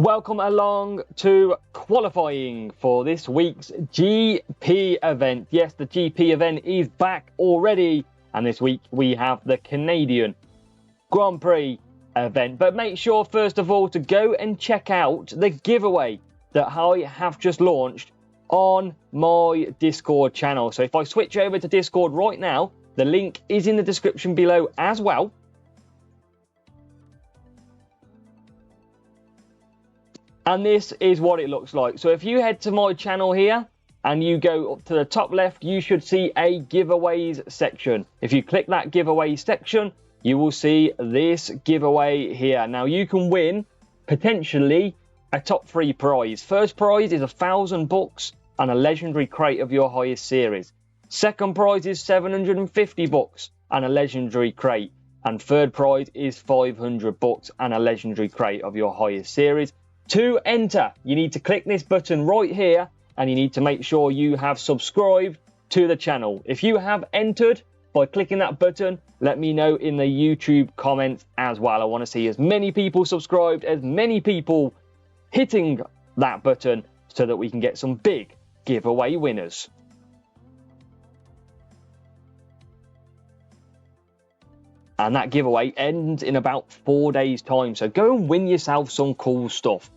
Welcome along to qualifying for this week's GP event. Yes, the GP event is back already, and this week we have the Canadian Grand Prix event. But make sure, first of all, to go and check out the giveaway that I have just launched on my Discord channel. So if I switch over to Discord right now, the link is in the description below as well. And this is what it looks like. So if you head to my channel here and you go up to the top left, you should see a giveaways section. If you click that giveaway section, you will see this giveaway here. Now you can win potentially a top 3 prize. First prize is 1,000 books and a legendary crate of your highest series. Second prize is 750 books and a legendary crate. And third prize is 500 books and a legendary crate of your highest series. To enter, you need to click this button right here and you need to make sure you have subscribed to the channel. If you have entered by clicking that button, let me know in the YouTube comments as well. I want to see as many people subscribed, as many people hitting that button so that we can get some big giveaway winners. And that giveaway ends in about 4 days' time. So go and win yourself some cool stuff.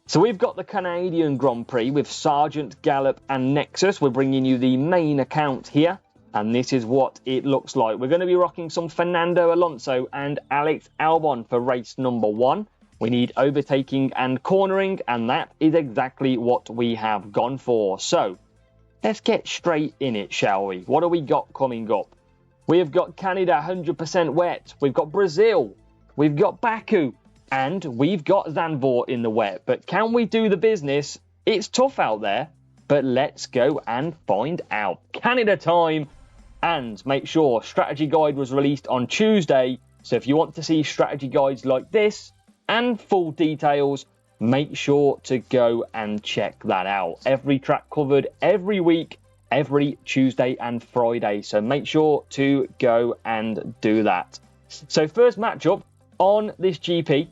So we've got the Canadian Grand Prix with Sargent, Gallop and Nexus. We're bringing you the main account here. And this is what it looks like. We're going to be rocking some Fernando Alonso and Alex Albon for race number 1. We need overtaking and cornering. And that is exactly what we have gone for. So let's get straight in it, shall we? What do we got coming up? We've got Canada 100% wet. We've got Brazil. We've got Baku. And we've got Zandvoort in the wet. But can we do the business? It's tough out there. But let's go and find out. Canada time. And make sure strategy guide was released on Tuesday. So if you want to see strategy guides like this and full details, make sure to go and check that out. Every track covered every week, every Tuesday and Friday. So make sure to go and do that. So first matchup on this GP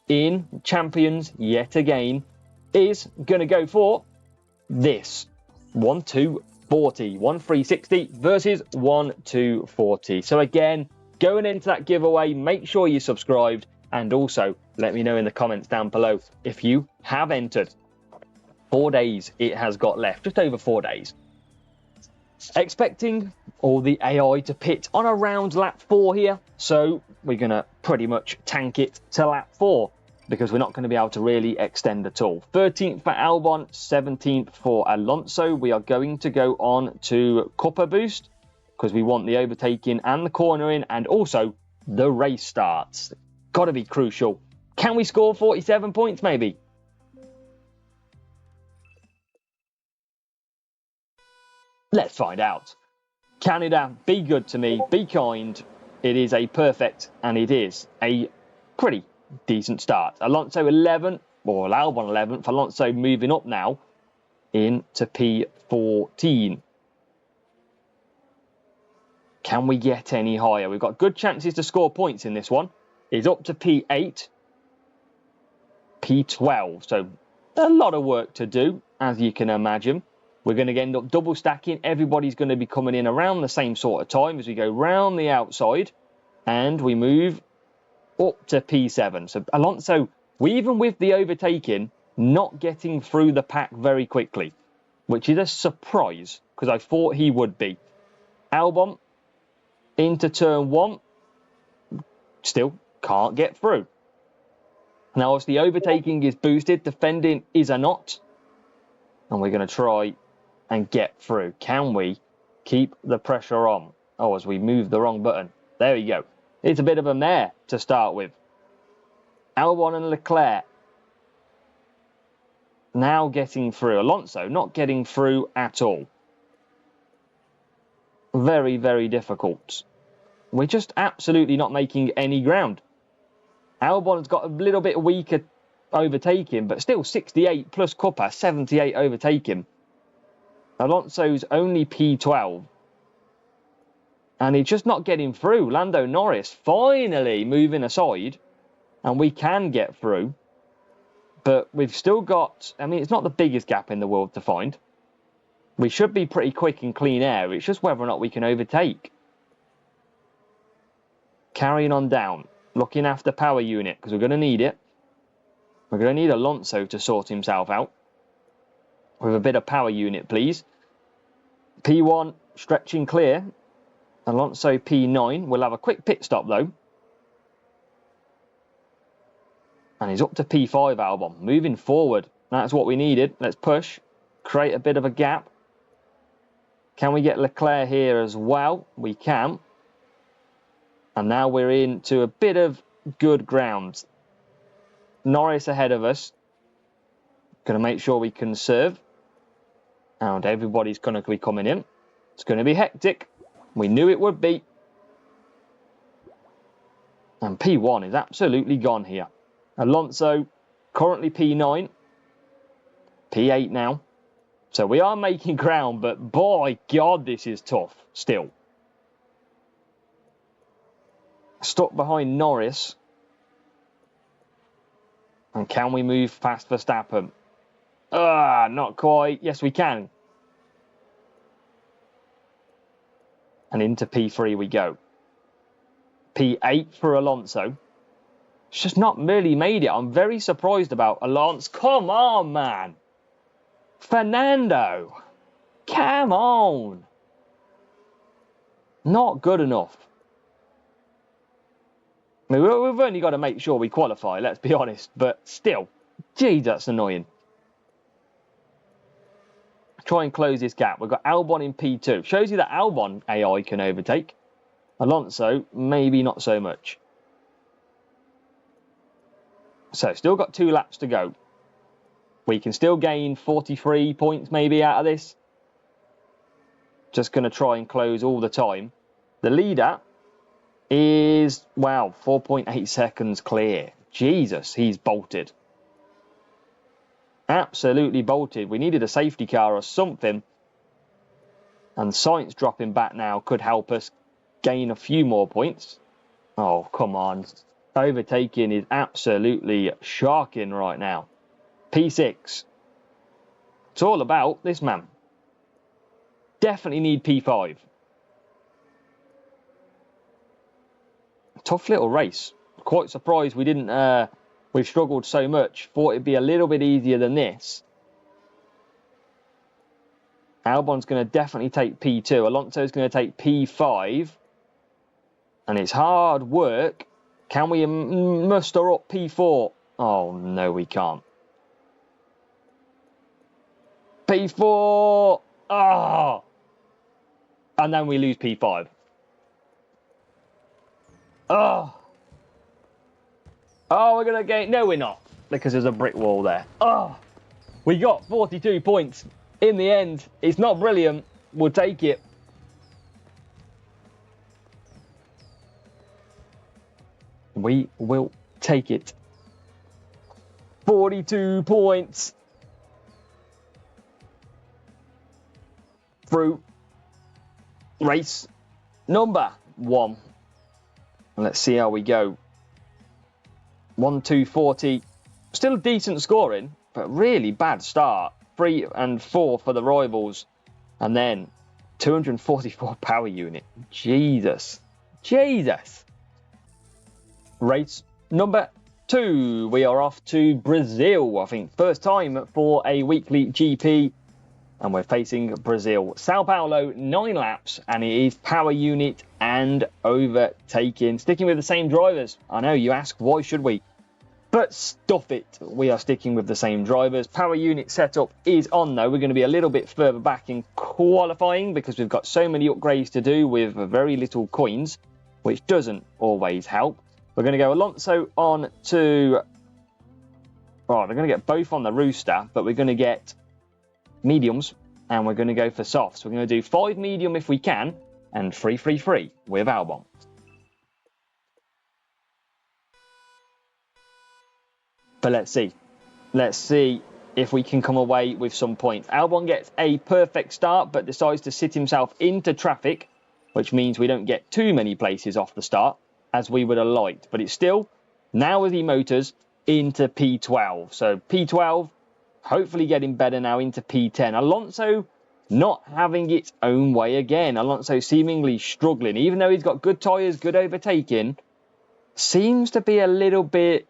in Champions yet again is going to go for this 1-2-40, 1-3-60 versus 1-2-40. So again, going into that giveaway, make sure you subscribed and also let me know in the comments down below if you have entered. 4 days it has got left, just over 4 days. Expecting all the AI to pit on around lap 4 here. So we're going to pretty much tank it to lap 4 because we're not going to be able to really extend at all. 13th for Albon, 17th for Alonso. We are going to go on to Cuppa Boost because we want the overtaking and the cornering and also the race starts. Got to be crucial. Can we score 47 points maybe? Let's find out. Canada, be good to me, be kind. It is a perfect and it is a pretty decent start. Alonso 11th, or Albon 11th. Alonso moving up now into P14. Can we get any higher? We've got good chances to score points in this one. He's up to P8, P12. So a lot of work to do, as you can imagine. We're going to end up double stacking. Everybody's going to be coming in around the same sort of time as we go round the outside. And we move up to P7. So Alonso, even with the overtaking, not getting through the pack very quickly, which is a surprise because I thought he would be. Albon into turn 1. Still can't get through. Now, as the overtaking is boosted, defending is a not. And we're going to try and get through. Can we keep the pressure on? Oh, as we move the wrong button. There we go. It's a bit of a mare to start with. Albon and Leclerc now getting through. Alonso not getting through at all. Very, very difficult. We're just absolutely not making any ground. Albon's got a little bit weaker overtaking, but still 68 plus Cuppa, 78 overtaking. Alonso's only P12. And he's just not getting through. Lando Norris finally moving aside. And we can get through. But we've still got, I mean, it's not the biggest gap in the world to find. We should be pretty quick in clean air. It's just whether or not we can overtake. Carrying on down. Looking after power unit, because we're going to need it. We're going to need Alonso to sort himself out. With a bit of power unit, please. P1 stretching clear. Alonso P9. We'll have a quick pit stop, though. And he's up to P5, Albon. Moving forward. That's what we needed. Let's push. Create a bit of a gap. Can we get Leclerc here as well? We can. And now we're into a bit of good ground. Norris ahead of us. Going to make sure we conserve. And everybody's going to be coming in. It's going to be hectic. We knew it would be. And P1 is absolutely gone here. Alonso, currently P9. P8 now. So we are making ground, but boy, God, this is tough still. Stuck behind Norris. And can we move past Verstappen? Not quite. Yes, we can. And into P3 we go. P8 for Alonso. It's just not really made it. I'm very surprised about Alonso. Come on, man. Fernando. Come on. Not good enough. I mean, we've only got to make sure we qualify, let's be honest. But still, gee, that's annoying. Try and close this gap. We've got Albon in P2. Shows you that Albon AI can overtake. Alonso, maybe not so much. So, still got 2 laps to go. We can still gain 43 points maybe out of this. Just going to try and close all the time. The leader is, wow, 4.8 seconds clear. Jesus, he's bolted. Absolutely bolted. We needed a safety car or something. And Sainz dropping back now could help us gain a few more points. Oh, come on. Overtaking is absolutely sharking right now. P6. It's all about this man. Definitely need P5. Tough little race. Quite surprised we didn't... we've struggled so much. Thought it'd be a little bit easier than this. Albon's going to definitely take P2. Alonso's going to take P5. And it's hard work. Can we muster up P4? Oh, no, we can't. P4! Ah! And then we lose P5. Oh! Oh, we're going to gain... No, we're not. Because there's a brick wall there. Oh! We got 42 points. In the end, it's not brilliant. We'll take it. We will take it. 42 points. Through race number 1. Let's see how we go. 1, 2, 40. Still decent scoring, but really bad start. 3 and 4 for the rivals. And then 244 power unit. Jesus. Jesus. Race number 2. We are off to Brazil. I think first time for a weekly GP. And we're facing Brazil. Sao Paulo, 9 laps. And it is power unit and overtaking. Sticking with the same drivers. I know you ask, why should we? But stuff it. We are sticking with the same drivers. Power unit setup is on though. We're going to be a little bit further back in qualifying. Because we've got so many upgrades to do with very little coins. Which doesn't always help. We're going to go Alonso on to... Oh, we're going to get both on the rooster. But we're going to get mediums. And we're going to go for softs. We're going to do 5 medium if we can. And 3 with Albon. But let's see. Let's see if we can come away with some points. Albon gets a perfect start. But decides to sit himself into traffic. Which means we don't get too many places off the start. As we would have liked. But it's still, now with the motors, into P12. So P12, hopefully getting better now into P10. Alonso not having its own way again. Alonso seemingly struggling, even though he's got good tyres, good overtaking. Seems to be a little bit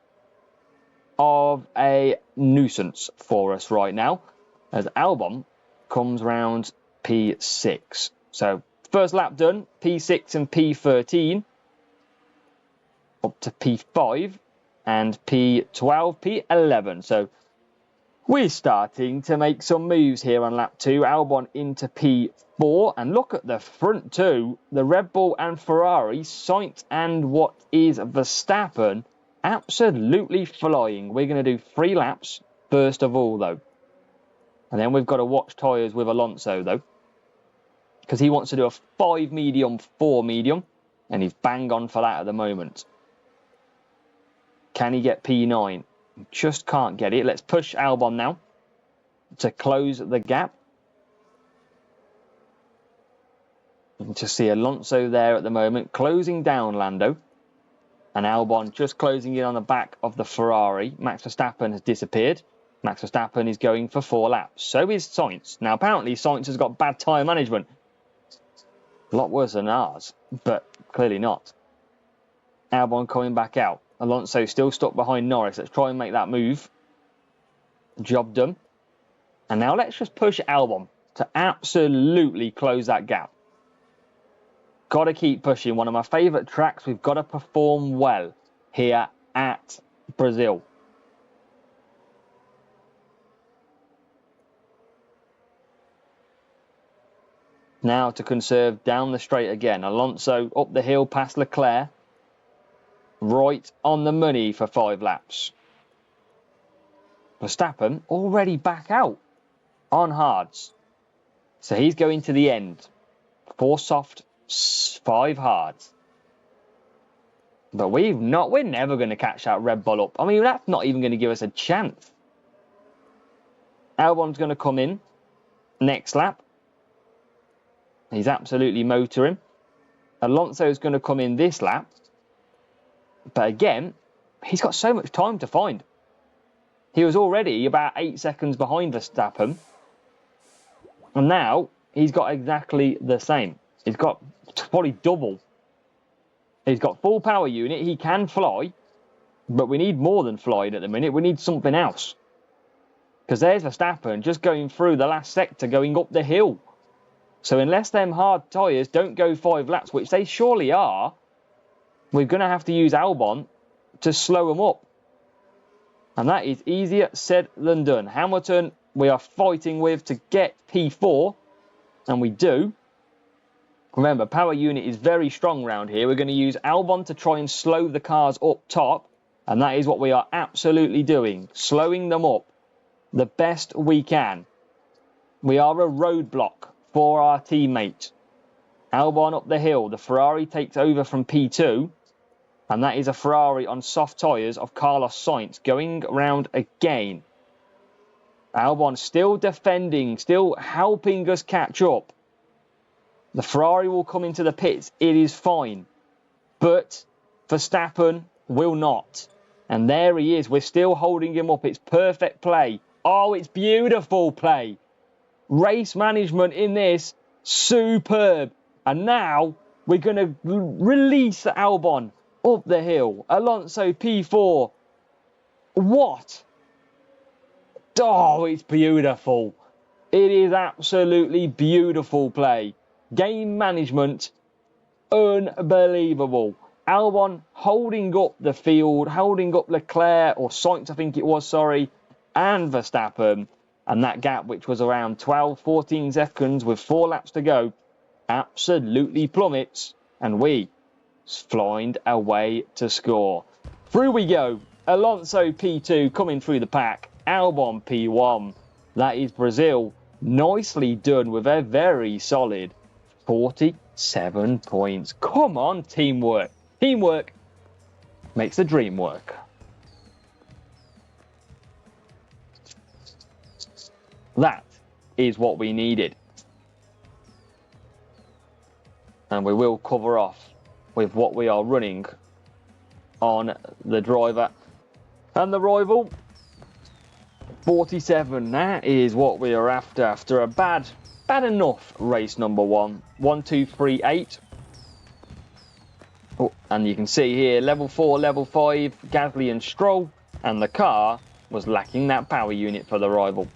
of a nuisance for us right now, as Albon comes round P6. So first lap done, P6 and P13, up to P5 and P12, P11. So we're starting to make some moves here on lap 2. Albon into P4, and look at the front two, the Red Bull and Ferrari, Sainz and what is Verstappen, absolutely flying. We're going to do 3 laps first of all, though. And then we've got to watch tyres with Alonso, though, because he wants to do a 5 medium, 4 medium, and he's bang on for that at the moment. Can he get P9? Just can't get it. Let's push Albon now to close the gap. You can just see Alonso there at the moment, closing down Lando. And Albon just closing in on the back of the Ferrari. Max Verstappen has disappeared. Max Verstappen is going for 4 laps. So is Sainz. Now, apparently, Sainz has got bad tyre management. A lot worse than ours, but clearly not. Albon coming back out. Alonso still stuck behind Norris. Let's try and make that move. Job done. And now let's just push Albon to absolutely close that gap. Got to keep pushing. One of my favourite tracks. We've got to perform well here at Brazil. Now to conserve down the straight again. Alonso up the hill past Leclerc. Right on the money for 5 laps. Verstappen already back out on hards. So he's going to the end. 4 soft, 5 hards. But we're never going to catch that Red Bull up. I mean, that's not even going to give us a chance. Albon's going to come in next lap. He's absolutely motoring. Alonso's going to come in this lap. But again, he's got so much time to find. He was already about 8 seconds behind Verstappen. And now he's got exactly the same. He's got probably double. He's got full power unit. He can fly. But we need more than flying at the minute. We need something else. Because there's Verstappen just going through the last sector, going up the hill. So unless them hard tyres don't go 5 laps, which they surely are, we're going to have to use Albon to slow them up. And that is easier said than done. Hamilton, we are fighting with to get P4. And we do. Remember, power unit is very strong round here. We're going to use Albon to try and slow the cars up top. And that is what we are absolutely doing. Slowing them up the best we can. We are a roadblock for our teammates. Albon up the hill. The Ferrari takes over from P2. And that is a Ferrari on soft tyres of Carlos Sainz going round again. Albon still defending, still helping us catch up. The Ferrari will come into the pits. It is fine. But Verstappen will not. And there he is. We're still holding him up. It's perfect play. Oh, it's beautiful play. Race management in this. Superb. And now we're going to release Albon up the hill. Alonso P4. What? Oh, it's beautiful. It is absolutely beautiful play. Game management, unbelievable. Albon holding up the field, holding up Leclerc, or Sainz I think it was, sorry, and Verstappen. And that gap, which was around 12, 14 seconds with 4 laps to go, absolutely plummets. And we flying away to score. Through we go. Alonso P2 coming through the pack. Albon P1. That is Brazil. Nicely done with a very solid 47 points. Come on, teamwork. Teamwork makes the dream work. That is what we needed. And we will cover off with what we are running on the driver And the rival, 47. That is what we are after a bad enough race number 1. 1, 2, 3, 8. Oh, and you can see here, level 4, level 5, Gasly and Stroll, and the car was lacking that power unit for the rival.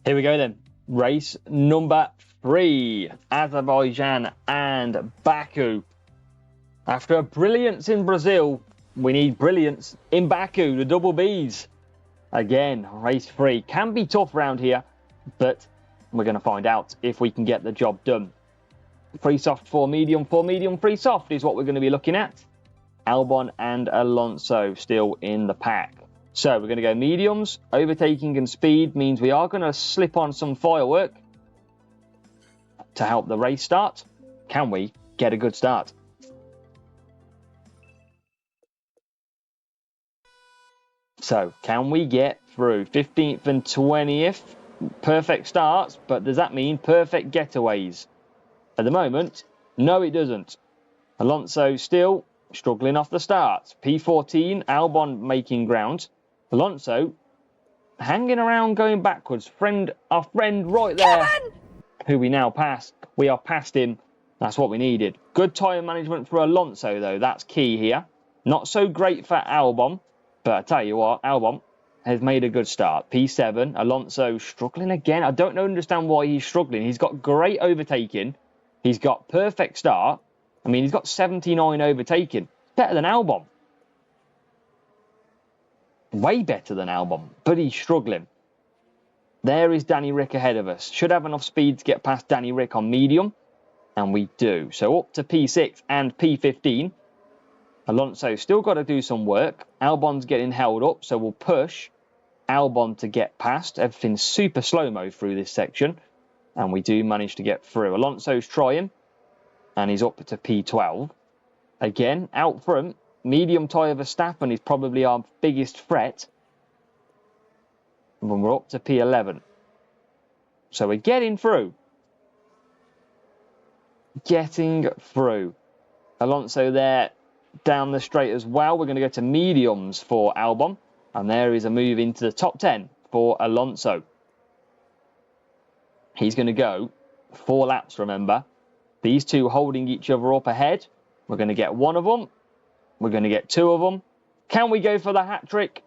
Here we go then. Race number 3, Azerbaijan and Baku. After a brilliance in Brazil, we need brilliance in Baku, the double Bs. Again, race 3 can be tough round here, but we're going to find out if we can get the job done. Free soft for medium, free soft is what we're going to be looking at. Albon and Alonso still in the pack. So we're going to go mediums. Overtaking and speed means we are going to slip on some firework to help the race start. Can we get a good start? So can we get through 15th and 20th? Perfect starts, but does that mean perfect getaways? At the moment, no it doesn't. Alonso still struggling off the start. P14, Albon making ground. Alonso hanging around going backwards. Our friend right there, who we now pass. We are past him. That's what we needed. Good tyre management for Alonso though. That's key here. Not so great for Albon. But I tell you what, Albon has made a good start. P7, Alonso struggling again. I don't understand why he's struggling. He's got great overtaking. He's got perfect start. I mean, he's got 79 overtaking. Better than Albon. Way better than Albon, but he's struggling. There is Danny Rick ahead of us. Should have enough speed to get past Danny Rick on medium. And we do. So up to P6 and P15. Alonso still got to do some work. Albon's getting held up, so we'll push Albon to get past. Everything's super slow-mo through this section. And we do manage to get through. Alonso's trying. And he's up to P12. Again, out front, medium tyre Verstappen is probably our biggest threat. And we're up to P11. So we're getting through. Getting through. Alonso there down the straight as well. We're going to go to mediums for Albon. And there is a move into the top 10 for Alonso. He's going to go 4 laps, remember. These two holding each other up ahead. We're going to get one of them. We're going to get 2 of them. Can we go for the hat trick?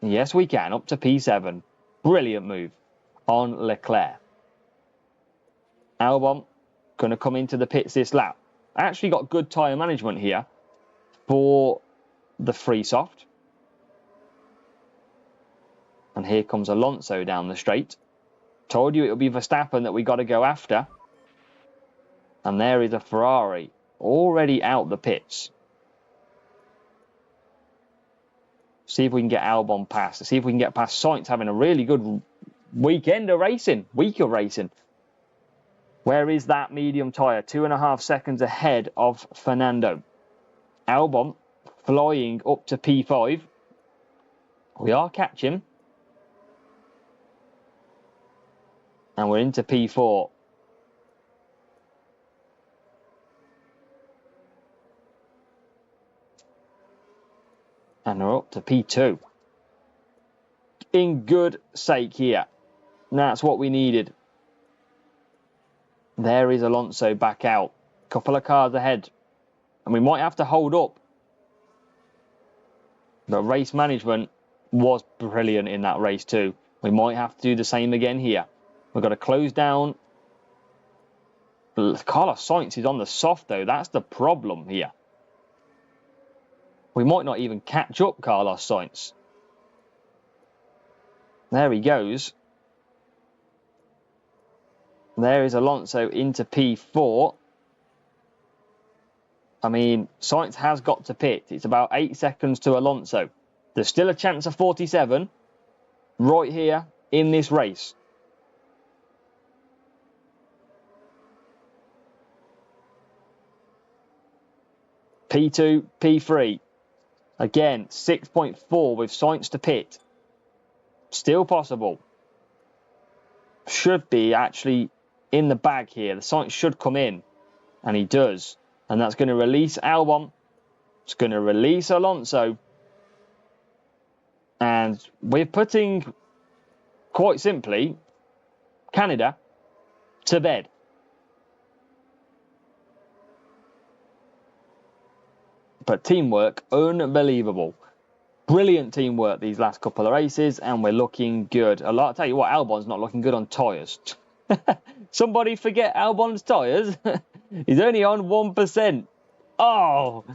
Yes, we can. Up to P7. Brilliant move on Leclerc. Albon going to come into the pits this lap. Actually got good tyre management here for the free soft. And here comes Alonso down the straight. Told you it would be Verstappen that we got to go after. And there is a Ferrari already out the pits. See if we can get Albon past. See if we can get past Sainz having a really good weekend of racing. Week of racing. Where is that medium tyre? 2.5 seconds ahead of Fernando. Albon flying up to P5. We are catching. And we're into P4. And we're up to P2. In good sake here. That's what we needed. There is Alonso back out. Couple of cars ahead. And we might have to hold up. The race management was brilliant in that race too. We might have to do the same again here. We've got to close down. Carlos Sainz is on the soft though. That's the problem here. We might not even catch up Carlos Sainz. There he goes. There is Alonso into P4. I mean, Sainz has got to pit. It's about 8 seconds to Alonso. There's still a chance of 47 right here in this race. P2, P3. Again, 6.4 with Sainz to pit. Still possible. Should be actually in the bag here. The Sainz should come in. And he does. And that's going to release Albon. It's going to release Alonso. And we're putting, quite simply, Canada to bed. But teamwork, unbelievable. Brilliant teamwork these last couple of races, and we're looking good. I'll tell you what, Albon's not looking good on tyres. Somebody forget Albon's tyres? He's only on 1%. Oh,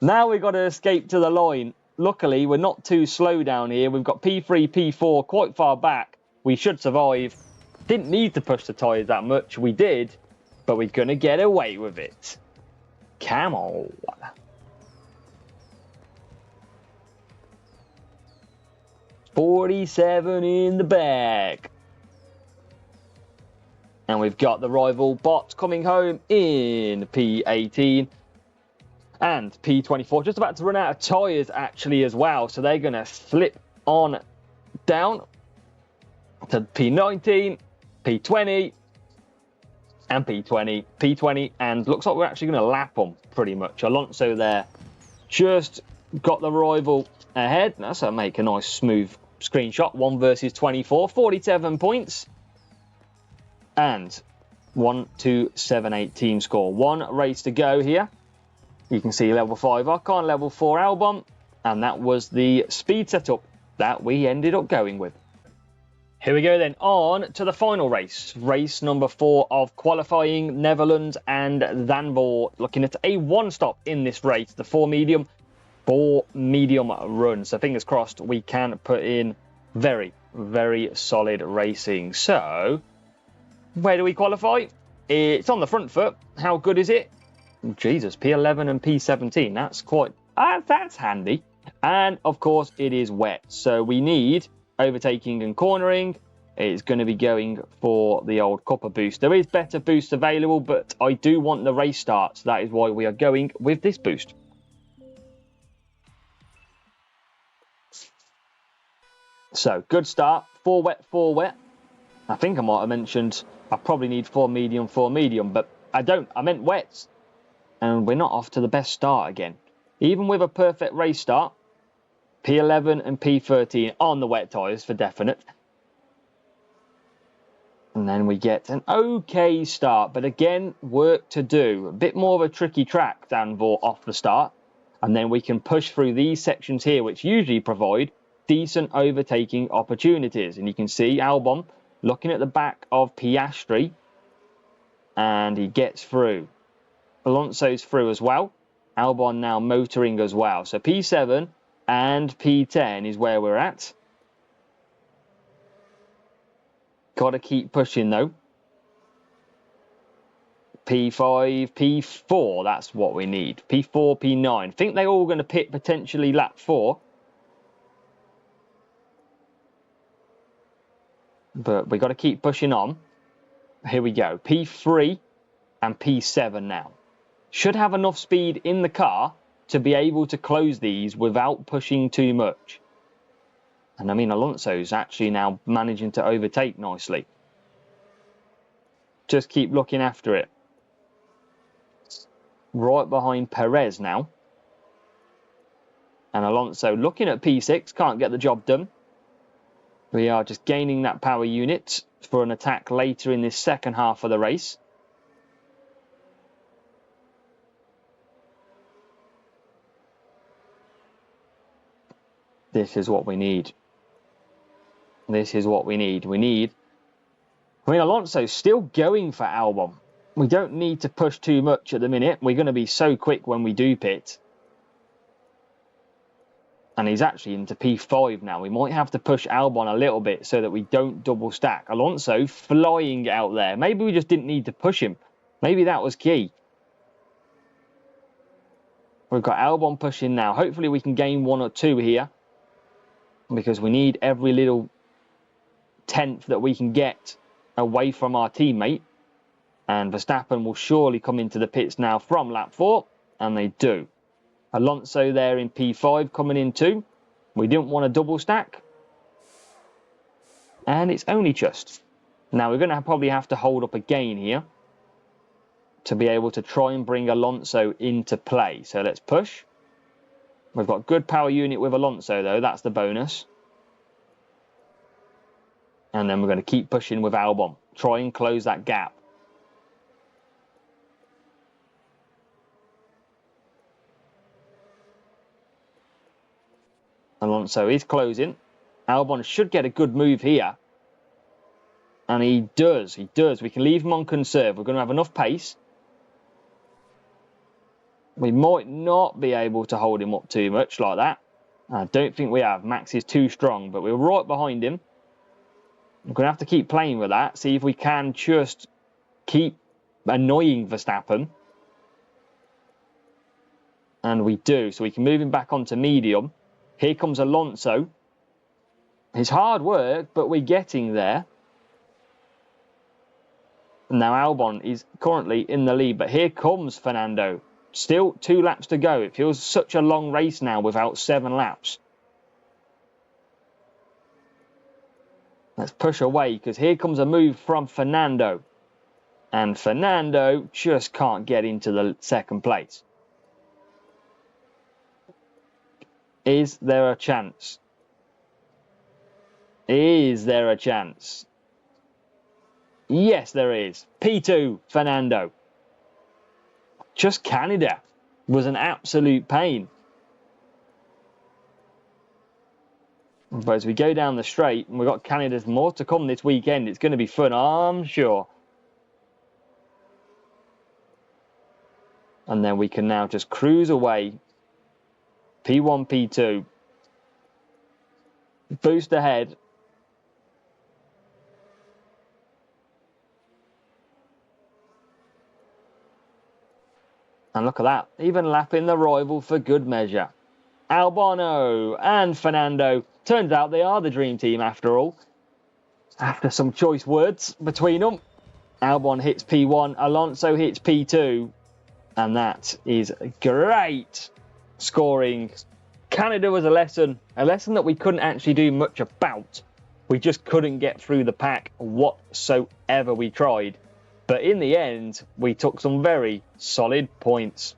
now we've got to escape to the line. Luckily, we're not too slow down here. We've got P3, P4 quite far back. We should survive. Didn't need to push the tyres that much. We did, but we're going to get away with it. Come on. $47 in the bag. And we've got the rival bots coming home in P18 and P24. Just about to run out of tyres actually as well. So they're going to slip on down to P19, P20 and P20. P20, and looks like we're actually going to lap them pretty much. Alonso there just got the rival ahead. That's going to make a nice smooth screenshot. 1 versus 24, 47 points. And 1-2-7-8 team score. One race to go here. You can see level 5 Ocon, level 4 Albon. And that was the speed setup that we ended up going with. Here we go then, on to the final race. Race number 4 of qualifying, Netherlands and Zandvoort. Looking at a one-stop in this race. The 4 medium run. So fingers crossed we can put in very, very solid racing. So where do we qualify? It's on the front foot. How good is it? Jesus, P11 and P17. That's quite... that's handy. And, of course, it is wet. So we need overtaking and cornering. It's going to be going for the old copper boost. There is better boosts available, but I do want the race start. So that is why we are going with this boost. So, good start. 4 wet, 4 wet. I think I might have mentioned I probably need 4 medium, but I don't. I meant wets. And we're not off to the best start again. Even with a perfect race start, P11 and P13 on the wet tyres for definite. And then we get an okay start. But again, work to do. A bit more of a tricky track, Zandvoort, off the start. And then we can push through these sections here, which usually provide decent overtaking opportunities. And you can see Albon looking at the back of Piastri, and he gets through. Alonso's through as well. Albon now motoring as well. So P7 and P10 is where we're at. Got to keep pushing though. P5, P4, that's what we need. P4, P9. Think they're all going to pit potentially lap 4. But we've got to keep pushing on. Here we go. P3 and P7 now. Should have enough speed in the car to be able to close these without pushing too much. And I mean, Alonso's actually now managing to overtake nicely. Just keep looking after it. Right behind Perez now. And Alonso looking at P6, can't get the job done. We are just gaining that power unit for an attack later in this second half of the race. This is what we need. This is what we need. I mean, Alonso's still going for Albon. We don't need to push too much at the minute. We're going to be so quick when we do pit. And he's actually into P5 now. We might have to push Albon a little bit so that we don't double stack. Alonso flying out there. Maybe we just didn't need to push him. Maybe that was key. We've got Albon pushing now. Hopefully we can gain 1 or 2 here. Because we need every little tenth that we can get away from our teammate. And Verstappen will surely come into the pits now from lap 4. And they do. Alonso there in P5 coming in too. We didn't want a double stack. And it's only just. Now we're going to probably have to hold up again here. To be able to try and bring Alonso into play. So let's push. We've got good power unit with Alonso though. That's the bonus. And then we're going to keep pushing with Albon. Try and close that gap. Alonso is closing. Albon should get a good move here. And he does. He does. We can leave him on conserve. We're going to have enough pace. We might not be able to hold him up too much like that. I don't think we have. Max is too strong, but we're right behind him. We're going to have to keep playing with that. See if we can just keep annoying Verstappen. And we do. So we can move him back onto medium. Here comes Alonso. It's hard work, but we're getting there. Now Albon is currently in the lead, but here comes Fernando. Still 2 laps to go. It feels such a long race now without 7 laps. Let's push away because here comes a move from Fernando. And Fernando just can't get into the second place. Is there a chance? Is there a chance? Yes, there is. P2, Fernando. Just Canada was an absolute pain. But as we go down the straight, and we've got Canada's more to come this weekend, it's going to be fun, I'm sure. And then we can now just cruise away. P1, P2. Boost ahead. And look at that, even lapping the rival for good measure. Albon and Fernando. Turns out they are the dream team after all. After some choice words between them. Albon hits P1, Alonso hits P2. And that is great scoring. Canada was a lesson that we couldn't actually do much about. We just couldn't get through the pack whatsoever we tried. But in the end, we took some very solid points.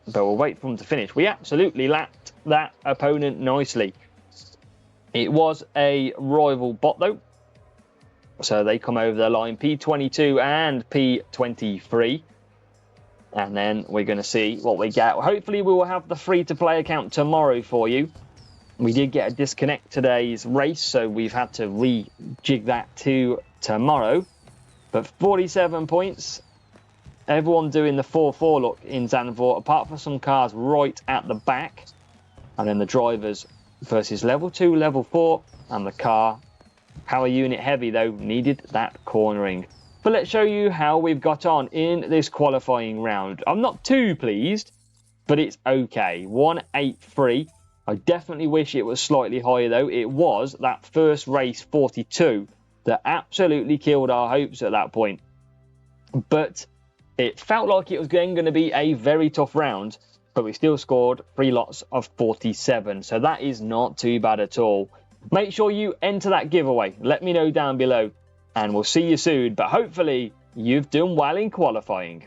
But we'll wait for them to finish. We absolutely lapped that opponent nicely. It was a rival bot though. So they come over the line, P22 and P23. And then we're going to see what we get. Hopefully we will have the free-to-play account tomorrow for you. We did get a disconnect today's race, so we've had to rejig that to tomorrow. But 47 points. Everyone doing the 4-4 look in Zandvoort, apart from some cars right at the back. And then the drivers versus level 2, level 4, and the car. Power unit heavy, though, needed that cornering. But let's show you how we've got on in this qualifying round. I'm not too pleased, but it's okay. 183. I definitely wish it was slightly higher, though. It was that first race, 42, that absolutely killed our hopes at that point. But it felt like it was going to be a very tough round, but we still scored 3 lots of 47. So that is not too bad at all. Make sure you enter that giveaway. Let me know down below, and we'll see you soon. But hopefully, you've done well in qualifying.